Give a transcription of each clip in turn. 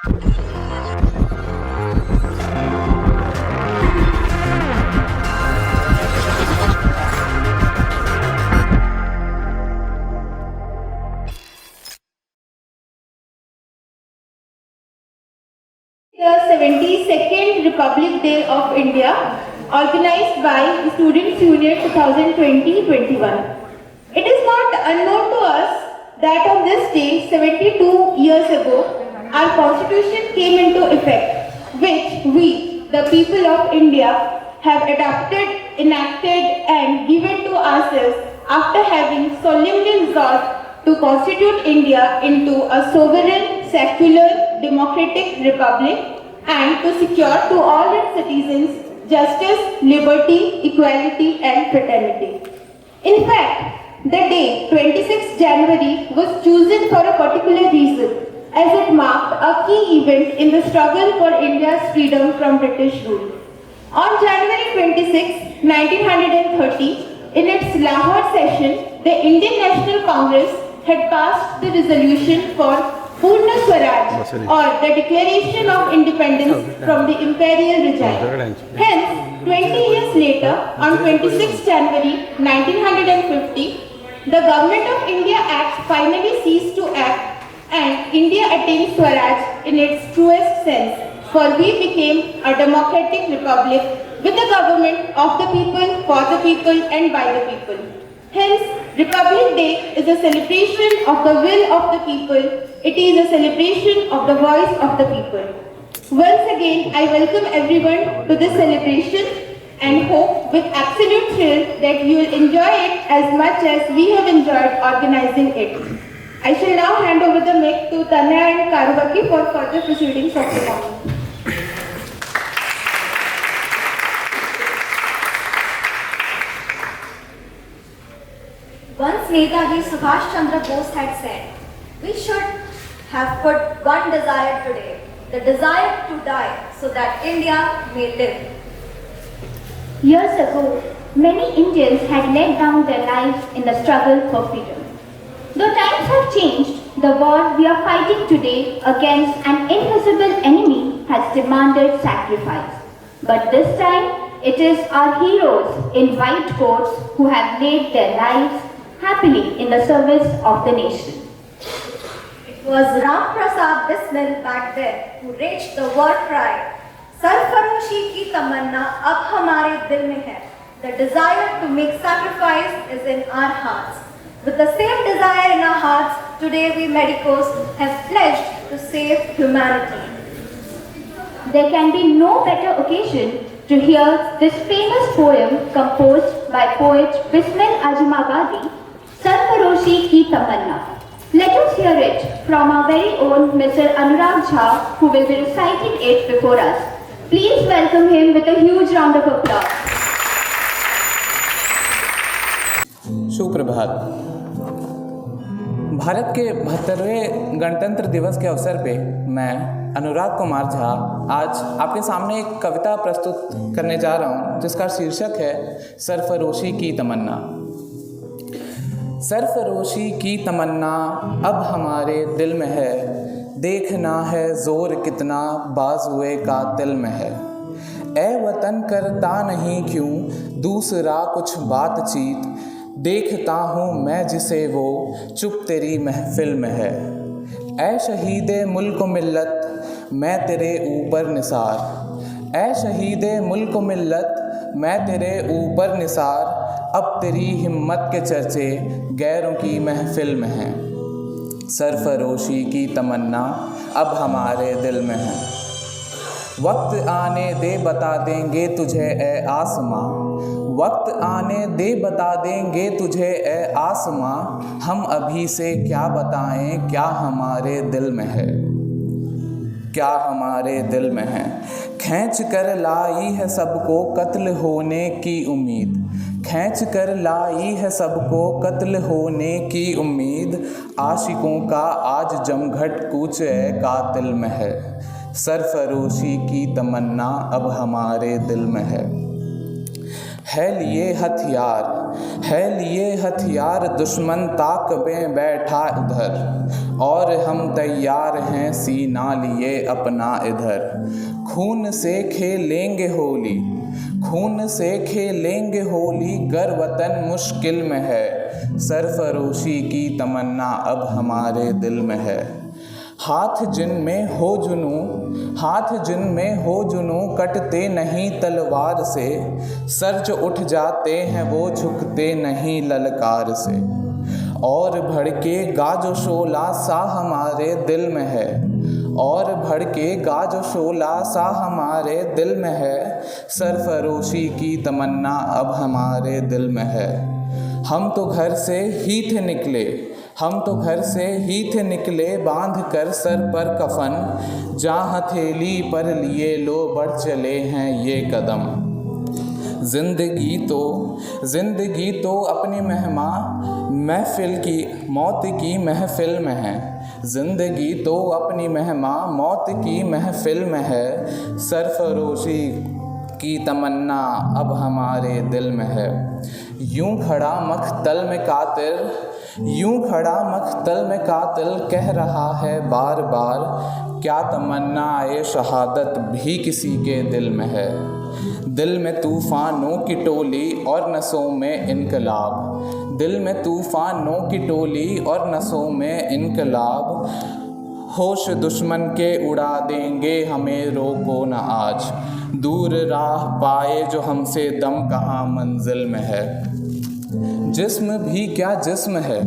The 72nd Republic Day of India, organized by Students Union 2020-21. It is not unknown to us that on this day, 72 years ago, our constitution came into effect, which we, the people of India, have adopted, enacted and given to ourselves after having solemnly resolved to constitute India into a sovereign, secular, democratic republic and to secure to all its citizens justice, liberty, equality and fraternity. In fact, the day 26 January was chosen for a particular reason as it marked a key event in the struggle for India's freedom from British rule. On January 26, 1930, in its Lahore session, the Indian National Congress had passed the resolution for Purna Swaraj or the Declaration of Independence from the imperial regime. Hence, 20 years later, on 26 January 1950, the Government of India Act finally ceased to act and India attained Swaraj in its truest sense, for we became a democratic republic with the government of the people, for the people and by the people. Hence, Republic Day is a celebration of the will of the people. It is a celebration of the voice of the people. Once again, I welcome everyone to this celebration and hope with absolute thrill that you will enjoy it as much as we have enjoyed organizing it. I shall now hand over the mic to Tanya and Karuvaki for further proceedings of the morning. Once Netaji Subhash Chandra Bose had said, we should have put one desire today, the desire to die so that India may live. Years ago, many Indians had laid down their lives in the struggle for freedom. Though times have changed, the war we are fighting today against an invisible enemy has demanded sacrifice. But this time, it is our heroes in white coats who have laid their lives happily in the service of the nation. It was Ram Prasad Bismil back then who reached the war cry, Sarfaroshi ki tamanna ab hamare dil mein hai. The desire to make sacrifice is in our hearts. With the same desire in our hearts, today we medicos have pledged to save humanity. There can be no better occasion to hear this famous poem composed by poet Bismil Azimabadi, Sarfaroshi ki tamanna. Let us hear it from our very own Mr. Anurag Jha, who will be reciting it before us. Please welcome him with a huge round of applause. सुप्रभात। भारत के 72वें गणतंत्र दिवस के अवसर पे मैं अनुराग कुमार झा आज आपके सामने एक कविता प्रस्तुत करने जा रहा हूँ जिसका शीर्षक है सरफरोशी की तमन्ना। सरफरोशी की तमन्ना अब हमारे दिल में है, देखना है जोर कितना बाजुए कातिल में है। ए वतन करता नहीं क्यों दूसरा कुछ बातचीत, देखता हूँ मैं जिसे वो चुप तेरी महफिल में है। ए शहीदे मुल्क मिल्लत मैं तेरे ऊपर निसार, ए शहीदे मुल्क मिल्लत मैं तेरे ऊपर निसार, अब तेरी हिम्मत के चर्चे गैरों की महफिल में हैं। सरफरोशी की तमन्ना अब हमारे दिल में है। वक्त आने दे बता देंगे तुझे ए आसमां, वक्त आने दे बता देंगे तुझे ए आसमां, हम अभी से क्या बताएं क्या हमारे दिल में है, क्या हमारे दिल में है। खींच कर लाई है सबको कत्ल होने की उम्मीद, खींच कर लाई है सबको कत्ल होने की उम्मीद, आशिकों का आज जमघट कूच ए कातिल में है। सरफरोशी की तमन्ना अब हमारे दिल में है। लिए हथियार, है लिए हथियार दुश्मन ताक में बैठा उधर, और हम तैयार हैं सीना लिए अपना इधर। खून से खेलेंगे होली, खून से खेलेंगे होली, गर वतन मुश्किल में है, सरफरोशी की तमन्ना अब हमारे दिल में है। हाथ जिनमें हो जुनूं, हाथ जिनमें हो जुनूं, कटते नहीं तलवार से, सर जो उठ जाते हैं वो झुकते नहीं ललकार से। और भड़केगा जो शोला सा हमारे दिल में है, और भड़केगा जो शोला सा हमारे दिल में है, सरफरोशी की तमन्ना अब हमारे दिल में है। हम तो घर से ही थे निकले, हम तो घर से ही थे निकले, बांध कर सर पर कफन, जहाँ हथेली पर लिए लो बढ़ चले हैं ये कदम। जिंदगी तो अपनी महफिल की मौत की महफिल में है, जिंदगी तो अपनी मौत की महफिल में है, सरफरोशी की तमन्ना अब हमारे दिल में है। यूं खड़ा मख्तल में कातिल कह रहा है बार बार, क्या तमन्ना ये शहादत भी किसी के दिल में है। दिल में तूफ़ानों की टोली और नसों में इनकलाब, दिल में तूफ़ानों की टोली और नसों में इनकलाब, होश दुश्मन के उड़ा देंगे हमें रोको न आज, दूर राह पाए जो हमसे दम कहाँ मंजिल में है। जिस्म भी क्या जिस्म है,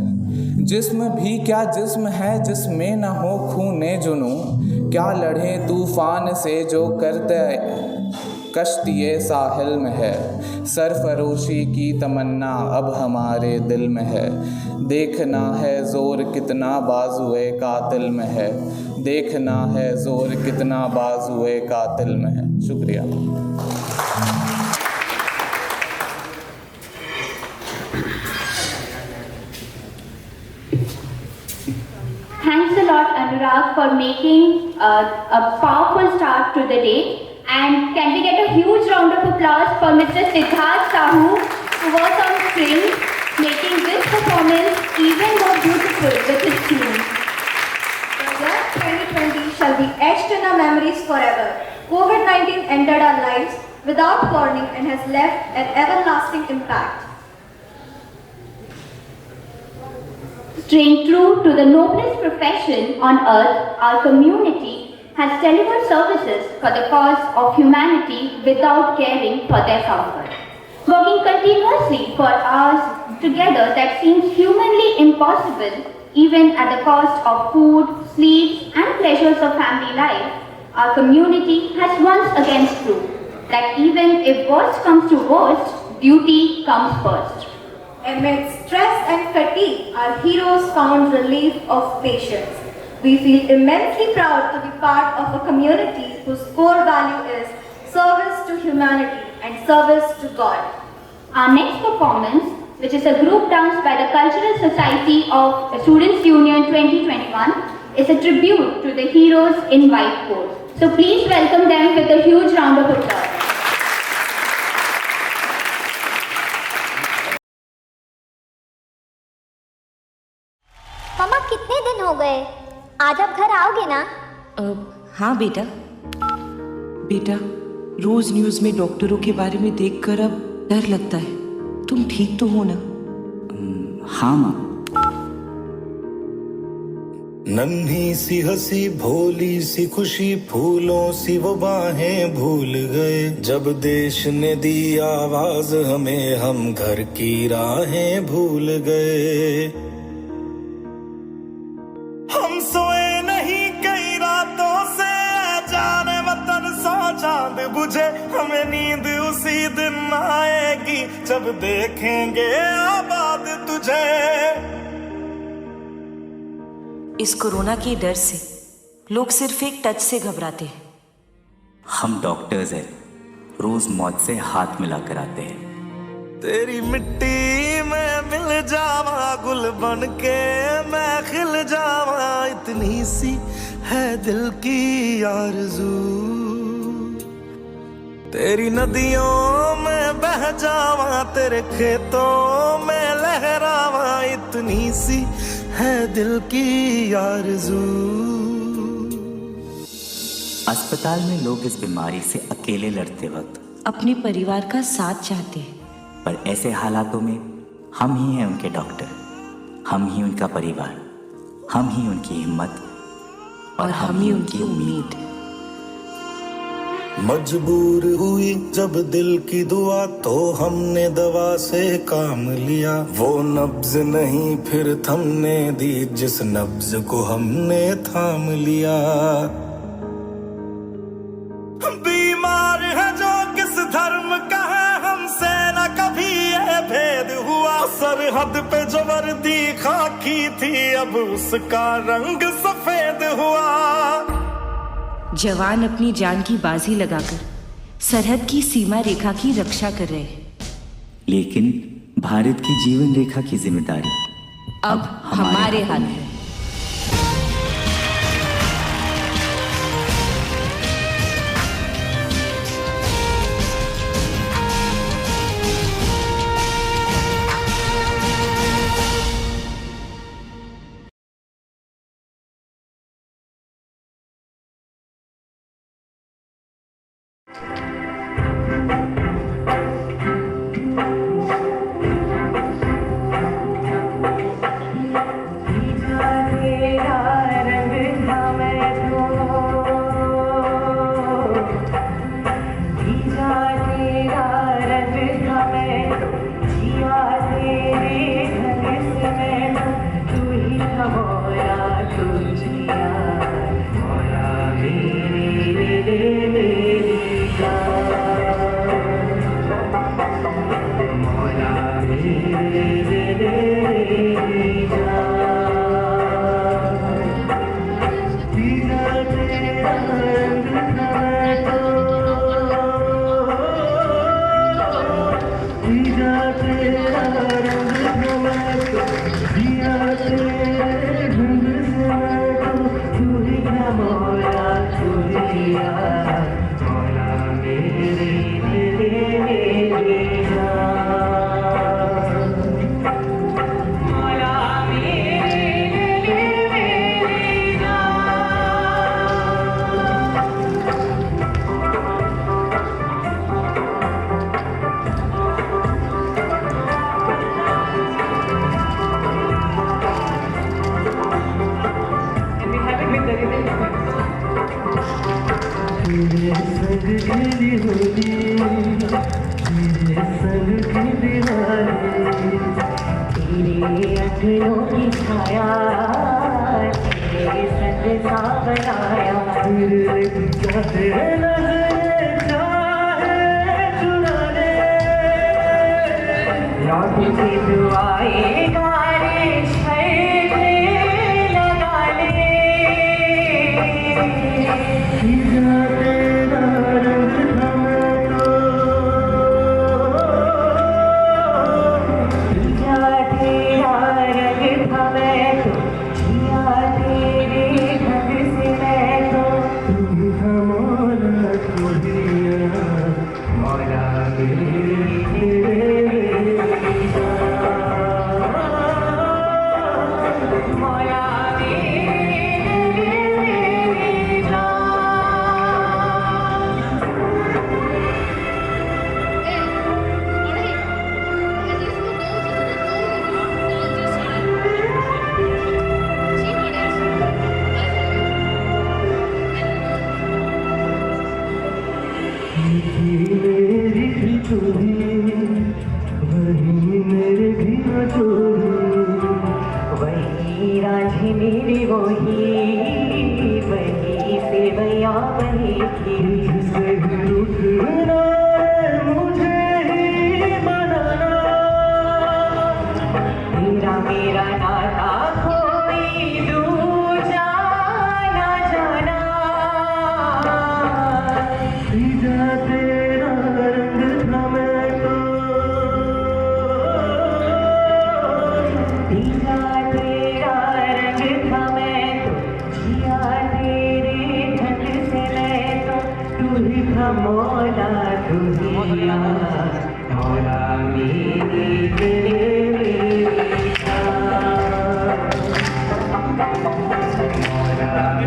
जिस्म भी क्या जिस्म है, जिसमें न हो खूने जुनूं, क्या लड़े तूफ़ान से जो करते कश्तिए साहिल में है, सरफरोशी की तमन्ना अब हमारे दिल में है। देखना है ज़ोर कितना बाजुए कातिल में है, देखना है ज़ोर कितना बाजुए कातिल में है। शुक्रिया। Thanks a lot, Anurag, for making a powerful start to the day. And can we get a huge round of applause for Mr. Siddharth Sahu, who was on strings, making this performance even more beautiful with his tune. The year 2020 shall be etched in our memories forever. COVID-19 ended our lives without warning and has left an everlasting impact. Staying true to the noblest profession on earth, our community has delivered services for the cause of humanity without caring for their comfort. Working continuously for hours together that seems humanly impossible, even at the cost of food, sleep, and pleasures of family life, our community has once again proved that even if worst comes to worst, duty comes first. Amid stress and fatigue, our heroes found relief of patience. We feel immensely proud to be part of a community whose core value is service to humanity and service to God. Our next performance, which is a group dance by the Cultural Society of Students Union 2021, is a tribute to the heroes in white coats. So please welcome them with a huge round of applause. मम्मा कितने दिन हो गए, आज आप घर आओगे ना? हाँ बेटा। बेटा, रोज न्यूज़ में डॉक्टरों के बारे में देखकर अब डर लगता है। तुम ठीक तो हो ना? हाँ माँ। नन्ही सी हंसी भोली सी खुशी फूलों सी वो बाहें भूल गए, जब देश ने दी आवाज हमें हम घर की राहें भूल गए। हम सोए नहीं कई रातों से, जाने वतन सौ चांद बुझे, हमें नींद उसी दिन आएगी जब देखेंगे आबाद तुझे। इस कोरोना के डर से लोग सिर्फ एक टच से घबराते हैं। हम डॉक्टर्स हैं, रोज मौत से हाथ मिलाकर आते हैं। तेरी मिट्टी में मिल जावा, गुल बन के मैं खिल जावा, इतनी सी है दिल की आरज़ू। तेरी नदियों में बह जावा, तेरे खेतों में लहरावा, इतनी सी है दिल की आरज़ू। अस्पताल में लोग इस बीमारी से अकेले लड़ते वक्त अपने परिवार का साथ चाहते हैं, पर ऐसे हालातों में हम ही हैं उनके डॉक्टर, हम ही उनका परिवार, हम ही उनकी हिम्मत और हम ही उनकी उम्मीद। मजबूर हुई जब दिल की दुआ तो हमने दवा से काम लिया। वो नब्ज नहीं फिर थमने दी जिस नब्ज को हमने थाम लिया। बीमार है जो किस धर्म का है हमसे न कभी ये भेद हुआ। सरहद पे जो वर्दी खाकी थी अब उसका रंग सफेद हुआ। जवान अपनी जान की बाजी लगाकर सरहद की सीमा रेखा की रक्षा कर रहे हैं, लेकिन भारत की जीवन रेखा की जिम्मेदारी अब हमारे हाथ है।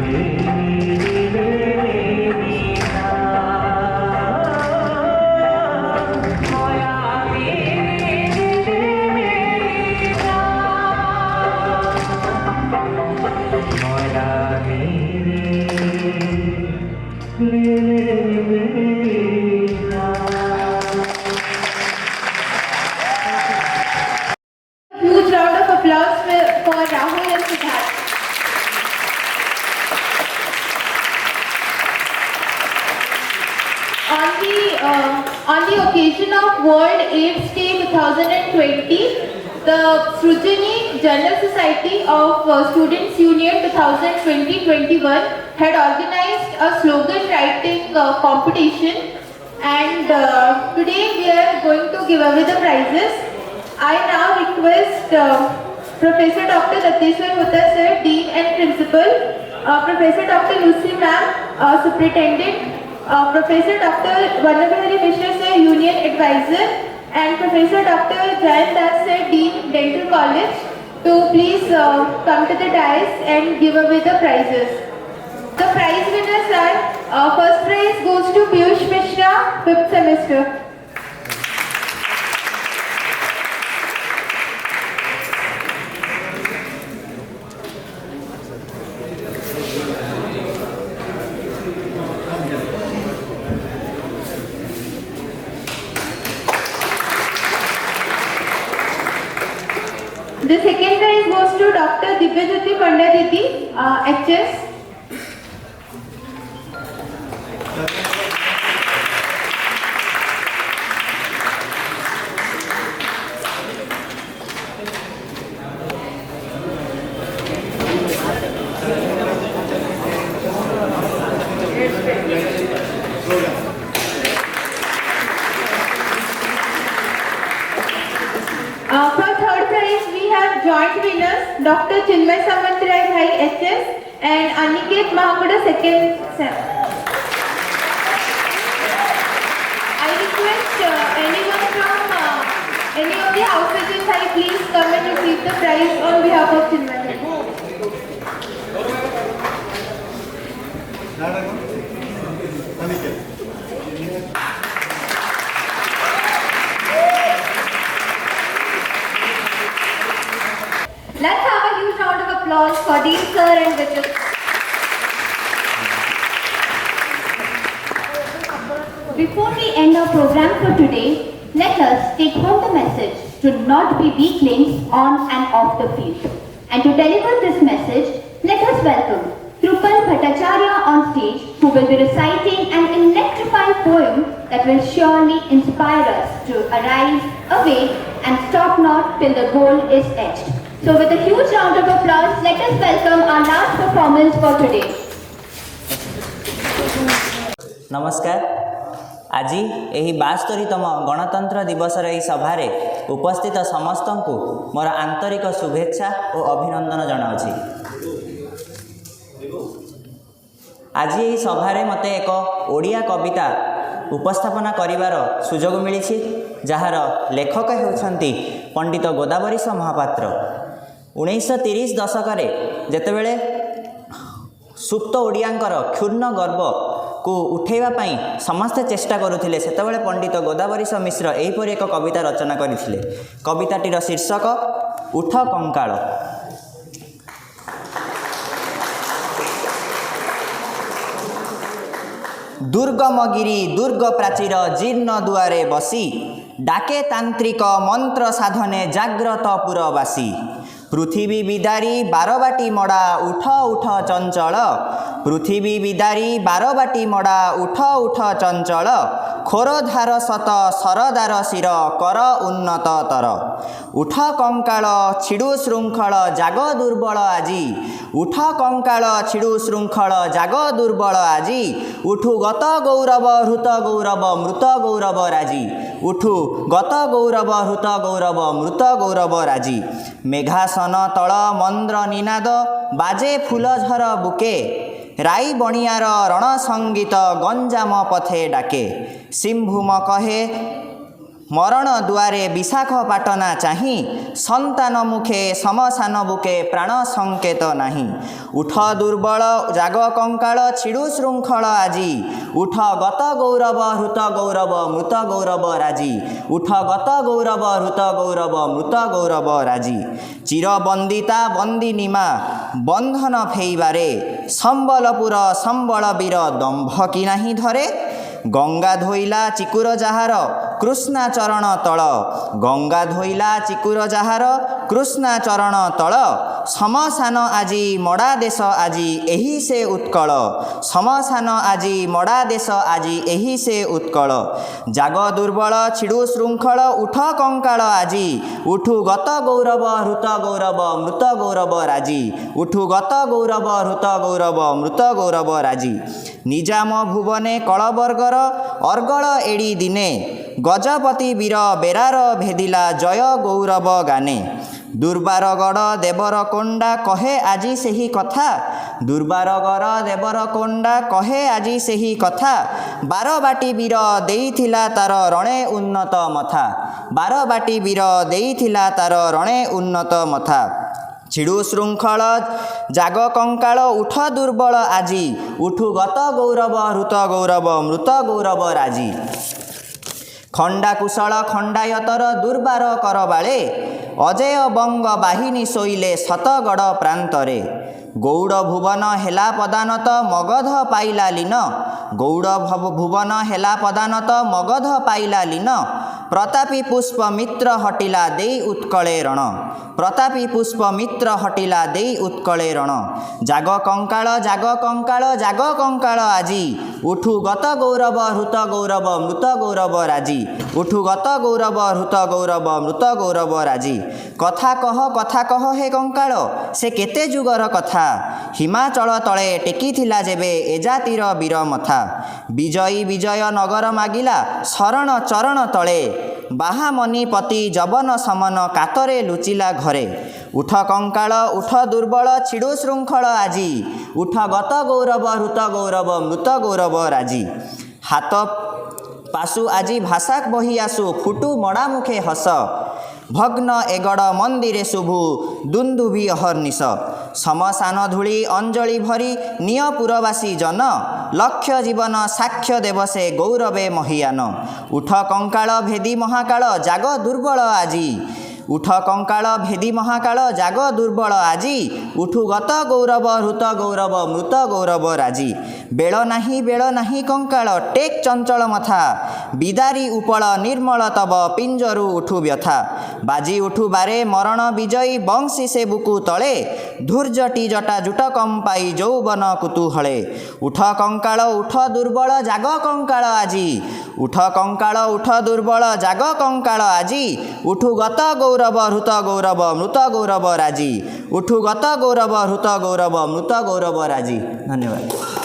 Huge round of applause for Rahul and Siddharth. On the occasion of World AIDS Day 2020, the Srujani General Society of Students Union 2020-21 had organized a slogan writing competition, and today we are going to give away the prizes. I now request Professor Dr. Datteswar Hota Sir, Dean and Principal, Professor Dr. Lucy Ma'am, Superintendent, Professor Dr. Vannabhari Mishra Sir, Union Advisor, and Professor Dr. Jayan Das Sir, Dean, Dental College, to please come to the dais and give away the prizes. The prize winners are, first prize goes to Piyush Mishra, 5th semester. The second prize goes to Dr. Divyajyoti Pandaditi, HS. For third prize, we have joint winners Dr. Chinmay Samantrai Bhai HS and Aniket Mahakuda 2nd sem. I request anyone from any of the house agents, please come and receive the prize on behalf of Chinmay Bhai. Let's have a huge round of applause for Dean Sir and Vijay. Before we end our program for today, let us take home the message to not be weaklings on and off the field. And to deliver this message, let us welcome Krupal Bhattacharya on stage, who will be reciting an electrifying poem that will surely inspire us to arise, awake, and stop not till the goal is etched. So with a huge round of applause, let us welcome our last performance for today. नमस्कार। आज यही 72तम गणतंत्र दिवसर यही सभारे उपस्थित समस्त को मोर आंतरिक शुभेच्छा और अभिनंदन जनाऊँगी। आज यही सभारे मते एक ओडिया कविता उपस्थापना करिवार सुजोग मिली, जार लेखक होउछंती पंडित गोदावरीश महापात्र। 1930 दशकरे जेतेबेले सुप्त ओडियांकर क्षुण्ण गर्व को उठेवा पाई समस्ते चेष्टा करुथिले, सेतेबेले पंडित गोदावरीश मिश्र एहीपरि एक कविता रचना करिथिले। कविताटीर शीर्षक उठ कंकाळ। दुर्गमगिरी दुर्ग प्राचीर जीर्ण दुआरे बसी, डाके तांत्रिक मंत्र साधने जाग्रत पुरवासी। पृथिवी बिदारी बारबाटी मड़ा उठ उठ चंचल, पृथिवी बिदारी बारबाटी मड़ा उठ उठ चंचल। खोरधार सत सरदार शिर कर उन्नत तर, उठ कंकाळ छिडु श्रृंखल जाग दुर्बल आजी। उठ कंकाळ छिडु श्रृंखल जाग दुर्बल आजी। उठु गत गौरव हृत गौरव मृत गौरव राजी। उठु गत गौरव हृत गौरव मृत गौरव राजी। मेघासन तल मंद्र निनाद बाजे फूलझर बुके, राई बणियार रण संगीत गंजाम पथे डाके। सिंभूम कहे मरण दुआरे विशाखापाटना चाही संतान मुखे समसान बुके प्राण संकेत नाही उठ दुर्बल जाग कंकाल छिड़ु श्रृंखल आजी उठ गत गौरव हृत गौरव मृत गौरव राजी उठ गत गौरव हृत गौरव मृत गौरव राजी चिरबंदिता बंदिनीमा बंधन फेइबारे संबलपुर संबल वीर दंभ कि नाही धरे गंगा धोइला चिकुर जाहार कृष्णा चरण तल गंगा धोइला चिकुर जाहार कृष्णा चरण तल समसान आजी मड़ा देश आजी एही से उत्कल समसान आजी मड़ा देश आजी एही से उत्कल जाग दुर्बल छिड़ु श्रृंखल उठ कंकाल आजी उठु गत गौरव हृत गौरव मृत गौरव राजी उठु गत गौरव हृत गौरव मृत गौरव राजी निजाम भुवने कलबर्गर अर्गल एड़ी दिने गजपति वीर बेरार भेदिला जय गौरव गाने दुर्बारगढ़ देवर कोंडा कहे आजी सेही कथा दुर्बारगढ़ देवर कोंडा कहे आजी सेही कथा बारबाटी वीर देइथिला तार रणे उन्नत मथा बारबाटी वीर देइथिला तार रणे उन्नत मथा छिड़ु श्रृंखल जाग कंकाल उठ दुर्बल आजी उठु गत गौरव हृत गौरव मृत गौरव राजी खंडा कुशल खंडायतर दुर्बार करबाळे अजय बंग बाहिनी शोइले सतगढ़ प्रांतरे गौड़ भुवन हेला पदानत मगध पाइला लीन गौड़ भुवन हेला पदानत मगध पाइला लीन प्रतापी पुष्प मित्र हटिला देई उत्कले रण प्रतापी पुष्प मित्र हटिला देई उत्कले रण जाग कंकाल जाग कंकाल जाग कंकाल आजी उठु गत गौरव हृत गौरव मृत गौरव राजी उठु गत गौरव हृत गौरव मृत गौरव राजी कथा कह हे कंकाल से केते जुगर कथा हिमाचल तले टेकिथिला जेबे ए जातिर वीर मथा विजयी विजय नगर मागिला शरण चरण तले बाहामणिपति जबन समन कातरे लुचिला घरे उठ कंकाल उठ दुर्बल छिड़ु श्रृंखल आजी उठ गत गौरव हृत गौरव मृत गौरव राजी हाथ पासु आजी भाषाक बही आसु फुटु मड़ा मुखे हस भग्न एगड़ मंदिरे शुभु दुंदुभि अहर्निश समसान धूली अंजलि भरी नियपुरवासी जन लक्ष्य जीवन साक्ष्य देवसे गौरवे महियान उठ कंकाल भेदी महाकाल जाग दुर्बल आजी उठ कंकाल भेदी महाकाल जाग दुर्बल आजी उठु गत गौरव हृत गौरव मृत गौरव राजी बेल नाही कंकाल टेक चंचल मथा बिदारी उपल निर्मल तब पिंजरु उठु व्यथा बाजी उठु बारे मरण विजयी बंशी से बुकु तले धूर्जटी जटा जुट कंपाई जौबन कुतूहले उठ कंकाल उठ दुर्बल जाग कंकाल आजी उठ कंकाल उठ दुर्बल जाग कंकाल आजी उठु गत गौरव हृत गौरव मृत गौरव राजी उठु गत गौरव हृत गौरव मृत गौरव राजी। धन्यवाद।